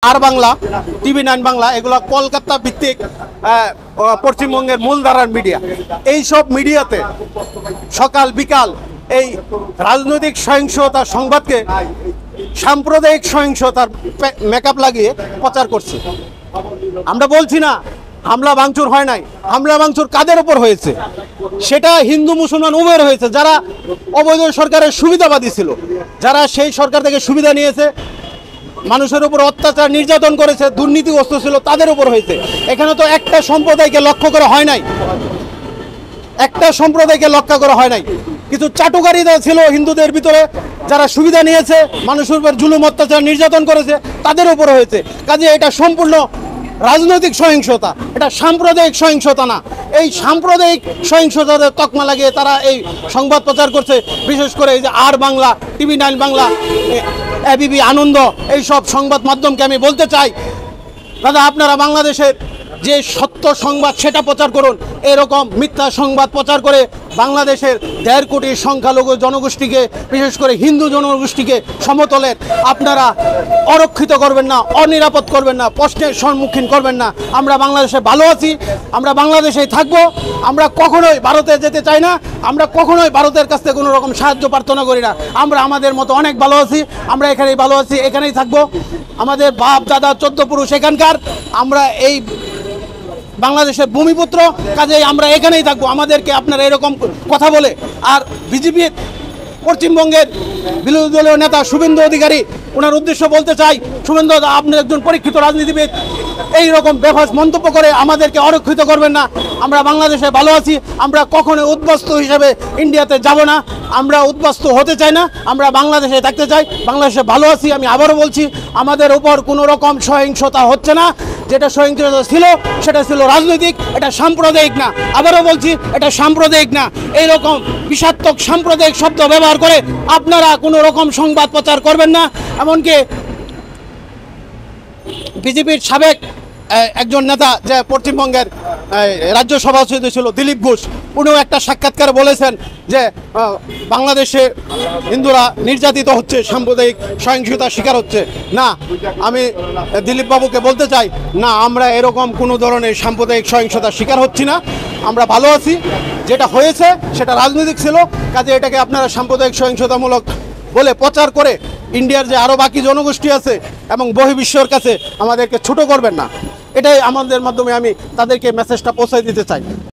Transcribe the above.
আর Bangla, TV9 Bangla, এগুলো কলকাতা ভিত্তিক পশ্চিমবঙ্গের মূলধারার মিডিয়া। এই সব মিডিয়াতে সকাল বিকাল এই রাজনৈতিক সহিংসতার সংবাদকে সাম্প্রদায়িক সহিংসতার মেকআপ লাগিয়ে প্রচার করছে। আমরা বলছি না হামলা ভাঙচুর হয় নাই, হামলা ভাঙচুর কাদের ওপর হয়েছে? সেটা হিন্দু মুসলমান উভয়ের হয়েছে। যারা অবৈধ সরকারের সুবিধাবাদী ছিল, যারা সেই সরকার থেকে সুবিধা নিয়েছে, মানুষের উপর অত্যাচার নির্যাতন করেছে, দুর্নীতিগ্রস্ত ছিল, তাদের উপর হয়েছে। এখানে তো একটা সম্প্রদায়কে লক্ষ্য করা হয় নাই, একটা সম্প্রদায়কে লক্ষ্য করা হয় নাই। কিছু চাটুকারীরা ছিল হিন্দুদের ভিতরে, যারা সুবিধা নিয়েছে, মানুষের উপর জুলুম অত্যাচার নির্যাতন করেছে, তাদের উপর হয়েছে। কাজে এটা সম্পূর্ণ রাজনৈতিক সহিংসতা, এটা সাম্প্রদায়িক সহিংসতা না। এই সাম্প্রদায়িক সহিংসতাদের তকমা লাগিয়ে তারা এই সংবাদ প্রচার করছে। বিশেষ করে এই যে আর বাংলা, TV9 বাংলা, ABP আনন্দ, এই সব সংবাদ মাধ্যমকে আমি বলতে চাই, দাদা আপনারা বাংলাদেশের যে সত্য সংবাদ সেটা প্রচার করুন। এরকম মিথ্যা সংবাদ প্রচার করে বাংলাদেশের 1.5 কোটি সংখ্যালঘু জনগোষ্ঠীকে, বিশেষ করে হিন্দু জনগোষ্ঠীকে সমতলের আপনারা অরক্ষিত করবেন না, অনিরাপদ করবেন না, প্রশ্নের সম্মুখীন করবেন না। আমরা বাংলাদেশে ভালো আছি, আমরা বাংলাদেশেই থাকবো। আমরা কখনোই ভারতে যেতে চাই না, আমরা কখনোই ভারতের কাছ থেকে কোনো রকম সাহায্য প্রার্থনা করি না। আমরা আমাদের মতো অনেক ভালো আছি, আমরা এখানেই ভালো আছি, এখানেই থাকবো। আমাদের বাপ দাদা 14 পুরুষ এখানকার, আমরা এই বাংলাদেশের ভূমিপুত্র, কাজেই আমরা এখানেই থাকবো। আমাদেরকে আপনারা এরকম কথা বলে, আর বিজেপির পশ্চিমবঙ্গের বিরোধী দলীয় নেতা শুভেন্দু অধিকারী, ওনার উদ্দেশ্য বলতে চাই, শুভেন্দু দা আপনি একজন পরীক্ষিত রাজনীতিবিদ, এই রকম বেফাস মন্তব্য করে আমাদেরকে অরক্ষিত করবেন না। আমরা বাংলাদেশে ভালো আছি, আমরা কখনো উদ্বাস্তু হিসেবে ইন্ডিয়াতে যাব না, আমরা উদ্বাস্তু হতে চাই না, আমরা বাংলাদেশে থাকতে চাই, বাংলাদেশে ভালো আছি। আমি আবারও বলছি, আমাদের উপর কোনো রকম সহিংসতা হচ্ছে না। যেটা সহিংসতা ছিল সেটা ছিল রাজনৈতিক, এটা সাম্প্রদায়িক না। আবারও বলছি, এটা সাম্প্রদায়িক না। এইরকম বিষাত্মক সাম্প্রদায়িক শব্দ ব্যবহার করে আপনারা কোনো রকম সংবাদ প্রচার করবেন না। এমনকি বিজেপির সাবেক একজন নেতা, যে পশ্চিমবঙ্গের রাজ্য সভাপতি ছিল দিলীপ ঘোষ, উনিও একটা সাক্ষাৎকারে বলেছেন যে বাংলাদেশে হিন্দুরা নির্যাতিত হচ্ছে, সাম্প্রদায়িক সহিংসতার শিকার হচ্ছে। না, আমি দিলীপ বাবুকে বলতে চাই, না আমরা এরকম কোনো ধরনের সাম্প্রদায়িক সহিংসতার শিকার হচ্ছি না, আমরা ভালো আছি। যেটা হয়েছে সেটা রাজনৈতিক ছিল, কাজে এটাকে আপনারা সাম্প্রদায়িক সহিংসতামূলক বলে প্রচার করে ইন্ডিয়ার যে আরও বাকি জনগোষ্ঠী আছে এবং বহির্বিশ্বের কাছে আমাদেরকে ছোট করবেন না। এটাই আমাদের মাধ্যমে আমি তাদেরকে মেসেজটা পৌঁছে দিতে চাই।